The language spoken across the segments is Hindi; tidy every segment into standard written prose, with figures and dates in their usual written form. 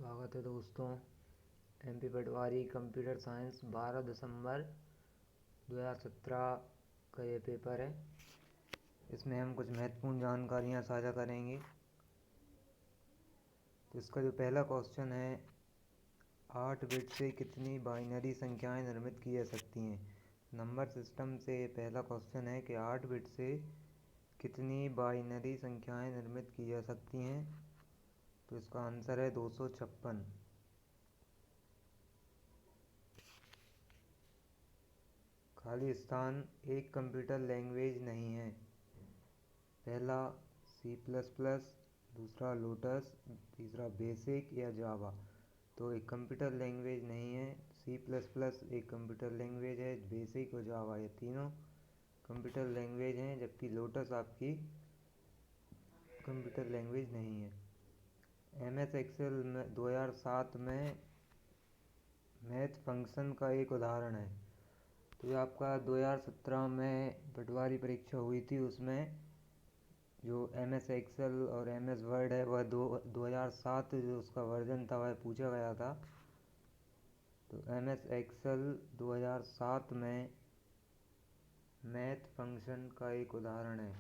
स्वागत है दोस्तों। एमपी पटवारी कंप्यूटर साइंस 12 दिसंबर 2017 का ये पेपर है। इसमें हम कुछ महत्वपूर्ण जानकारियाँ साझा करेंगे। तो इसका जो पहला क्वेश्चन है, 8 बिट से कितनी बाइनरी संख्याएं निर्मित की जा सकती हैं। नंबर सिस्टम से पहला क्वेश्चन है कि 8 बिट से कितनी बाइनरी संख्याएं निर्मित की जा सकती हैं। तो इसका आंसर है 256। खाली स्थान एक कंप्यूटर लैंग्वेज नहीं है। पहला C++, दूसरा लोटस, तीसरा बेसिक या जावा। तो एक कंप्यूटर लैंग्वेज नहीं है। C++ एक कंप्यूटर लैंग्वेज है। बेसिक और जावा ये तीनों कंप्यूटर लैंग्वेज हैं, जबकि लोटस आपकी कंप्यूटर लैंग्वेज नहीं है। MS एक्सेल 2007 में मैथ फंक्शन का एक उदाहरण है। तो ये आपका 2017 में पटवारी परीक्षा हुई थी, उसमें जो MS एक्सेल और MS वर्ड है वह 2007 जो उसका वर्जन था वह पूछा गया था। तो MS एक्सेल 2007 में मैथ फंक्शन का एक उदाहरण है,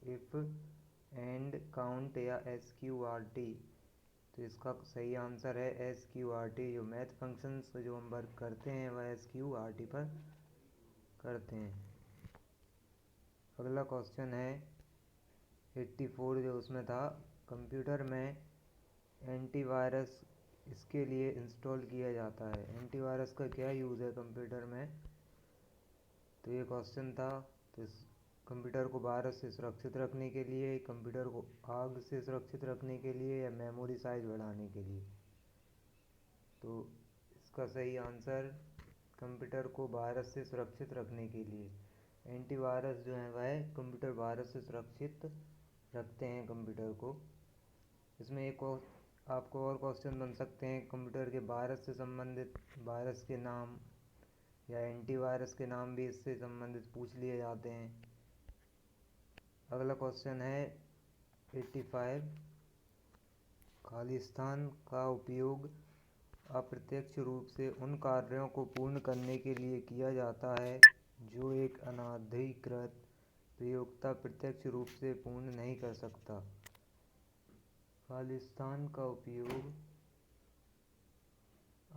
इफ एंड काउंट या SQRT। तो इसका सही आंसर है SQRT। जो मैथ फंक्शंस जो हम वर्क करते हैं वह SQRT पर करते हैं। अगला क्वेश्चन है 84 जो उसमें था, कंप्यूटर में एंटीवायरस इसके लिए इंस्टॉल किया जाता है। एंटीवायरस का क्या यूज़ है कंप्यूटर में, तो ये क्वेश्चन था। तो इस कंप्यूटर को वायरस से सुरक्षित रखने के लिए, कंप्यूटर को आग से सुरक्षित रखने के लिए, या मेमोरी साइज बढ़ाने के लिए। तो इसका सही आंसर कंप्यूटर को वायरस से सुरक्षित रखने के लिए। एंटीवायरस जो है वह कंप्यूटर वायरस से सुरक्षित रखते हैं कंप्यूटर को। इसमें एक और आपको और क्वेश्चन बन सकते हैं, कंप्यूटर के वायरस से संबंधित वायरस के नाम या एंटीवायरस के नाम भी इससे संबंधित पूछ लिए जाते हैं। अगला क्वेश्चन है 85, खाली स्थान का उपयोग अप्रत्यक्ष रूप से उन कार्यों को पूर्ण करने के लिए किया जाता है जो एक अनधिकृत प्रयोक्ता प्रत्यक्ष रूप से पूर्ण नहीं कर सकता। खाली स्थान का उपयोग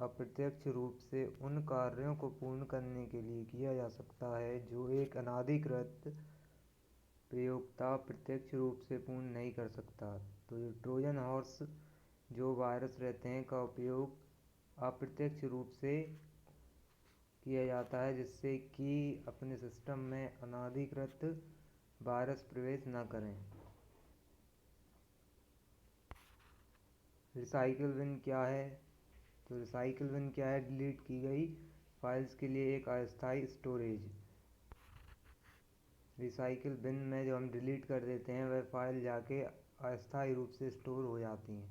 अप्रत्यक्ष रूप से उन कार्यों को पूर्ण करने के लिए किया जा सकता है जो एक अनधिकृत प्रयोक्ता प्रत्यक्ष रूप से पूर्ण नहीं कर सकता। तो ये ट्रोजन हॉर्स जो वायरस रहते हैं का उपयोग अप्रत्यक्ष रूप से किया जाता है, जिससे कि अपने सिस्टम में अनधिकृत वायरस प्रवेश न करें। रिसाइकिल बिन क्या है, तो रिसाइकिल बिन क्या है, डिलीट की गई फाइल्स के लिए एक अस्थायी स्टोरेज। रिसाइकिल बिन में जो हम डिलीट कर देते हैं वह फाइल जाके अस्थायी रूप से स्टोर हो जाती हैं।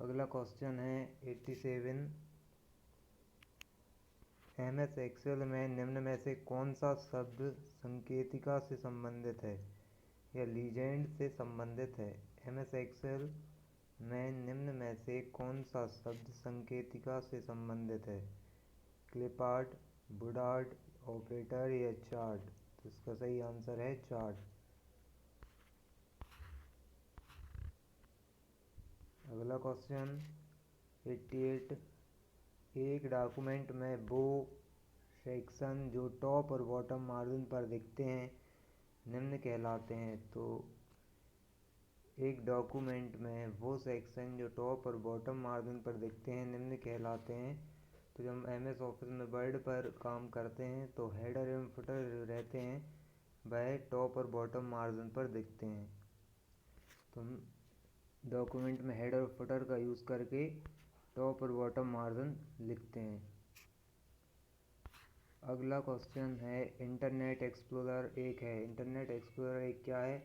अगला क्वेश्चन है 87, MS एक्सेल में निम्न में से कौन सा शब्द संकेतिका से संबंधित है या लीजेंड से संबंधित है। MS एक्सेल में निम्न में से कौन सा शब्द संकेतिका से संबंधित है। क्लिपआर्ट, बुडार्ट, ऑपरेटर या चार्ट। तो इसका सही आंसर है चार्ट। अगला क्वेश्चन 88, एक डॉक्यूमेंट में वो सेक्शन जो टॉप और बॉटम मार्जिन पर दिखते हैं निम्न कहलाते हैं। तो एक डॉक्यूमेंट में वो सेक्शन जो टॉप और बॉटम मार्जिन पर दिखते हैं निम्न कहलाते हैं। तो जब हम MS ऑफिस में वर्ड पर काम करते हैं तो हेडर एवं फुटर जो रहते हैं वह टॉप और बॉटम मार्जिन पर दिखते हैं। तो हम डॉक्यूमेंट में हेडर और फुटर का यूज़ करके टॉप और बॉटम मार्जिन लिखते हैं। अगला क्वेश्चन है इंटरनेट एक्सप्लोरर एक है। इंटरनेट एक्सप्लोरर एक क्या है,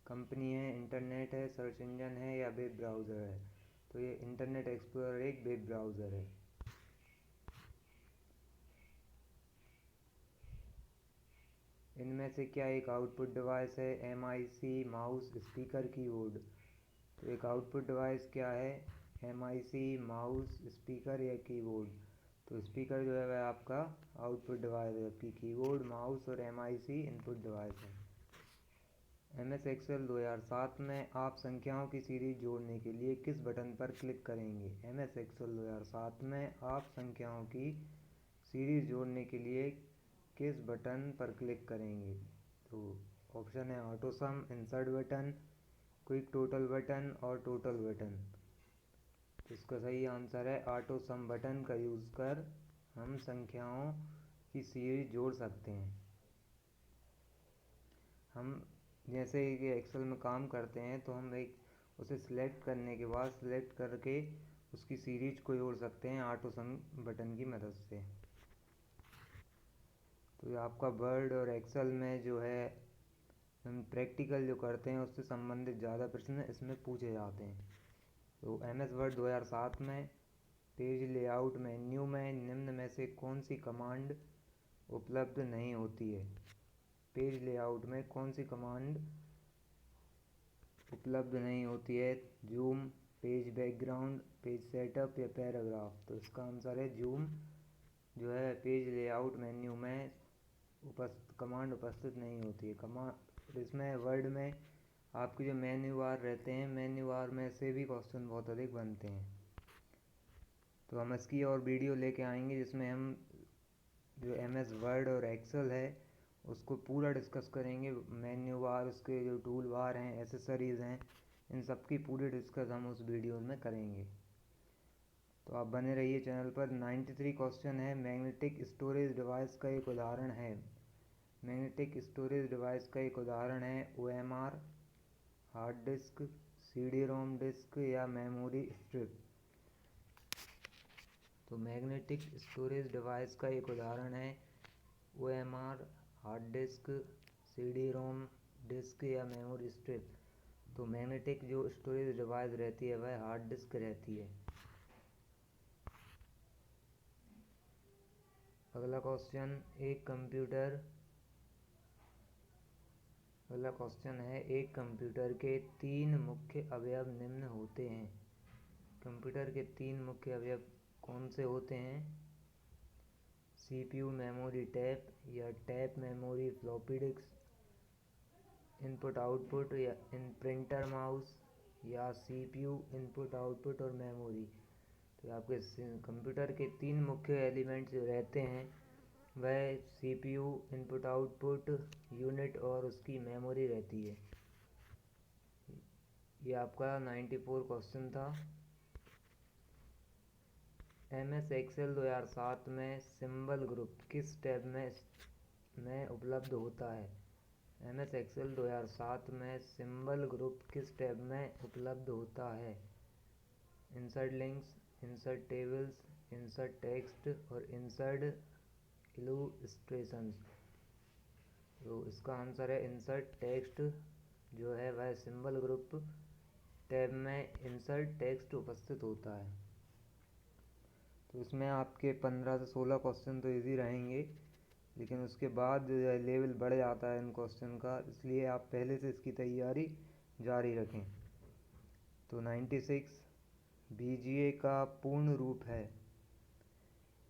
कंपनी है, इंटरनेट है, सर्च इंजन है या वेब ब्राउज़र है। तो ये इंटरनेट एक्सप्लोरर एक वेब ब्राउज़र है। इनमें से क्या एक आउटपुट डिवाइस है। MIC, mouse, speaker, keyboard. तो एक आउटपुट डिवाइस क्या है, MIC, माउस, स्पीकर या कीबोर्ड। तो स्पीकर जो है वह आपका आउटपुट डिवाइस है, जबकि कीबोर्ड, माउस और MIC इनपुट डिवाइस है। MS Excel 2007 में आप संख्याओं की सीरीज जोड़ने के लिए किस बटन पर क्लिक करेंगे? MS Excel 2007 में आप संख्याओं की सीरीज जोड़ने के लिए किस बटन पर क्लिक करेंगे? तो ऑप्शन है ऑटो सम, insert button, quick total button और टोटल बटन। तो इसका सही आंसर है ऑटो सम बटन का यूज़ कर हम संख्याओं की सीरीज जोड़ सकते हैं। हम जैसे कि एक्सेल में काम करते हैं तो हम उसे सिलेक्ट करने के बाद सिलेक्ट करके उसकी सीरीज को जोड़ सकते हैं ऑटो सम बटन की मदद से। तो ये आपका वर्ड और एक्सेल में जो है हम प्रैक्टिकल जो करते हैं उससे संबंधित ज़्यादा प्रश्न इसमें पूछे जाते हैं। तो MS वर्ड 2007 में पेज लेआउट मेन्यू में निम्न में से कौन सी कमांड उपलब्ध नहीं होती है? पेज लेआउट में कौन सी कमांड उपलब्ध नहीं होती है? Zoom, page background, page setup या पैराग्राफ। तो इसका आंसर है जूम जो है पेज लेआउट मेन्यू में कमांड उपस्थित नहीं होती है। कमांड इसमें वर्ड में आपके जो मेन्यू बार रहते हैं, मेन्यू बार में से भी क्वेश्चन बहुत अधिक बनते हैं। तो हम इसकी और वीडियो लेके आएंगे जिसमें हम जो MS वर्ड और एक्सेल है उसको पूरा डिस्कस करेंगे। मेन्यू बार, उसके जो टूल बार हैं, एसेसरीज़ हैं, इन सब की पूरी डिस्कस हम उस वीडियो में करेंगे। तो आप बने रहिए चैनल पर। 93 क्वेश्चन है, मैग्नेटिक स्टोरेज डिवाइस का एक उदाहरण है। मैग्नेटिक स्टोरेज डिवाइस का एक उदाहरण है OMR, hard disk, CD-ROM disk या मेमोरी स्ट्रिप। तो मैग्नेटिक स्टोरेज डिवाइस का एक उदाहरण है OMR, hard disk, CD-ROM disk या मेमोरी स्ट्रिप। तो मैग्नेटिक जो स्टोरेज डिवाइस रहती है वह हार्ड डिस्क रहती है। अगला क्वेश्चन है एक कंप्यूटर के 3 मुख्य अवयव निम्न होते हैं। कंप्यूटर के 3 मुख्य अवयव कौन से होते हैं? CPU मेमोरी टैप या tap memory floppy disk, input output या प्रिंटर माउस या CPU इनपुट आउटपुट और मेमोरी। तो आपके कंप्यूटर के 3 मुख्य एलिमेंट्स जो रहते हैं वह CPU इनपुट आउटपुट यूनिट और उसकी मेमोरी रहती है। ये आपका 94 क्वेश्चन था। MS Excel 2007 में सिंबल ग्रुप किस टैब में उपलब्ध होता है? MS Excel 2007 में सिंबल ग्रुप किस टैब में उपलब्ध होता है? Insert links, insert tables, insert text और इंसर्ट इलुस्ट्रेशंस। तो इसका आंसर है इंसर्ट टेक्स्ट जो है वह सिंबल ग्रुप टैब में इंसर्ट टेक्स्ट उपस्थित होता है। तो इसमें आपके 15 से 16 क्वेश्चन तो इजी रहेंगे, लेकिन उसके बाद लेवल बढ़ जाता है इन क्वेश्चन का, इसलिए आप पहले से इसकी तैयारी जारी रखें। तो 96 VGA का पूर्ण रूप है।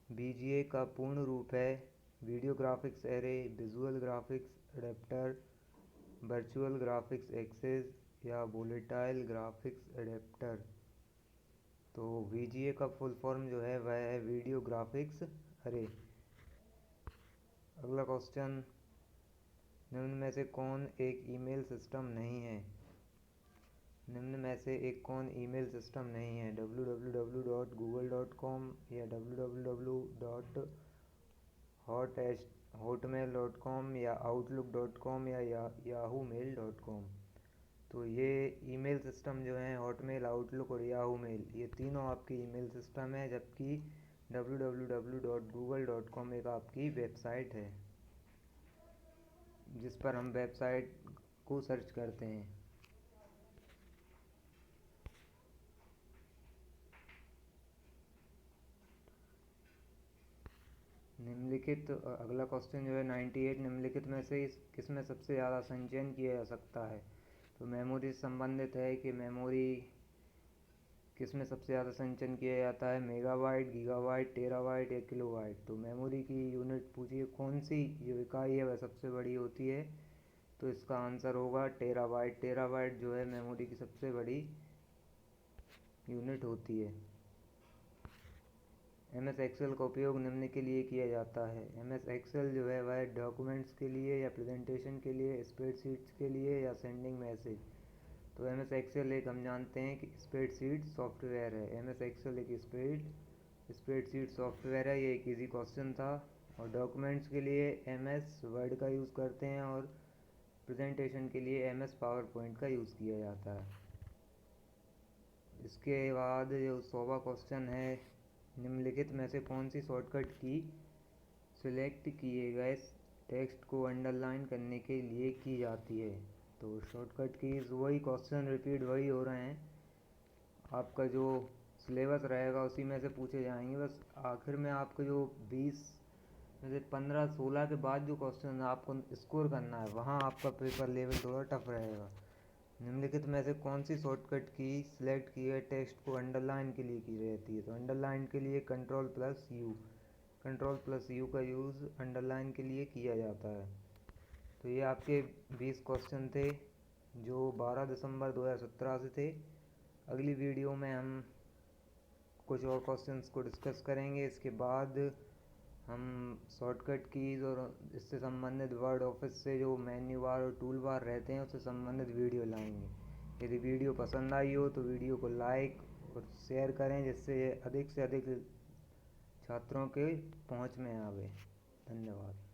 VGA का पूर्ण रूप है video graphics array, visual graphics adapter, virtual graphics access या वोलेटाइल ग्राफिक्स एडेप्टर। तो VGA का फुल फॉर्म जो है वह है वीडियो ग्राफिक्स अरे। अगला क्वेश्चन, निम्न में से कौन एक ईमेल सिस्टम नहीं है? निम्न में से एक कौन ईमेल सिस्टम नहीं है? www.google.com या www.hotmail.com या outlook.com या yahoomail.com। तो ये ईमेल सिस्टम जो हैं हॉटमेल, आउटलुक और याहू मेल, ये तीनों आपकी ईमेल सिस्टम है, जबकि www.google.com एक आपकी वेबसाइट है जिस पर हम वेबसाइट को सर्च करते हैं। निम्नलिखित अगला क्वेश्चन जो है 98, निम्नलिखित में से किसमें सबसे ज़्यादा संचयन किया जा सकता है? तो मेमोरी से संबंधित है कि मेमोरी किसमें सबसे ज़्यादा संचयन किया जाता है, मेगाबाइट, गीगाबाइट, टेराबाइट या किलोबाइट। तो मेमोरी की यूनिट पूछिए कौन सी जो इकाई है वह सबसे बड़ी होती है, तो इसका आंसर होगा टेराबाइट। टेराबाइट जो है मेमोरी की सबसे बड़ी यूनिट होती है। MS एक्सेल का उपयोग निम्न के लिए किया जाता है। MS एक्सेल जो है वह डॉक्यूमेंट्स के लिए या प्रेजेंटेशन के लिए, स्प्रेडशीट्स के लिए या सेंडिंग मैसेज। तो MS एक्सेल एक हम जानते हैं कि स्प्रेडशीट सॉफ्टवेयर है। MS एक्सेल एक स्प्रेडशीट सॉफ्टवेयर है। ये एक इजी क्वेश्चन था। और डॉक्यूमेंट्स के लिए MS वर्ड का यूज़ करते हैं और प्रेजेंटेशन के लिए MS पावर पॉइंट का यूज़ किया जाता है। इसके बाद जो 100वां क्वेश्चन है, निम्नलिखित में से कौन सी शॉर्टकट की सिलेक्ट किए गए टेक्स्ट को अंडरलाइन करने के लिए की जाती है। तो शॉर्टकट कीज़ वही क्वेश्चन रिपीट वही हो रहे हैं, आपका जो सिलेबस रहेगा उसी में से पूछे जाएंगे। बस आखिर में आपको जो 20 में से 15-16 के बाद जो क्वेश्चन आपको स्कोर करना है वहाँ आपका पेपर लेवल थोड़ा टफ रहेगा। निम्नलिखित में से कौन सी शॉर्टकट की सिलेक्ट किए गए टेक्स्ट को अंडरलाइन के लिए की रहती है। तो अंडरलाइन के लिए कंट्रोल प्लस यू का यूज़ अंडरलाइन के लिए किया जाता है। तो ये आपके 20 क्वेश्चन थे जो 12 दिसंबर 2017 से थे। अगली वीडियो में हम कुछ और क्वेश्चंस को डिस्कस करेंगे। इसके बाद हम शॉर्टकट कीज़ और इससे संबंधित वर्ड ऑफिस से जो मेन्यू बार और टूल बार रहते हैं उससे संबंधित वीडियो लाएंगे। यदि वीडियो पसंद आई हो तो वीडियो को लाइक और शेयर करें, जिससे अधिक से अधिक छात्रों के पहुंच में आवे। धन्यवाद।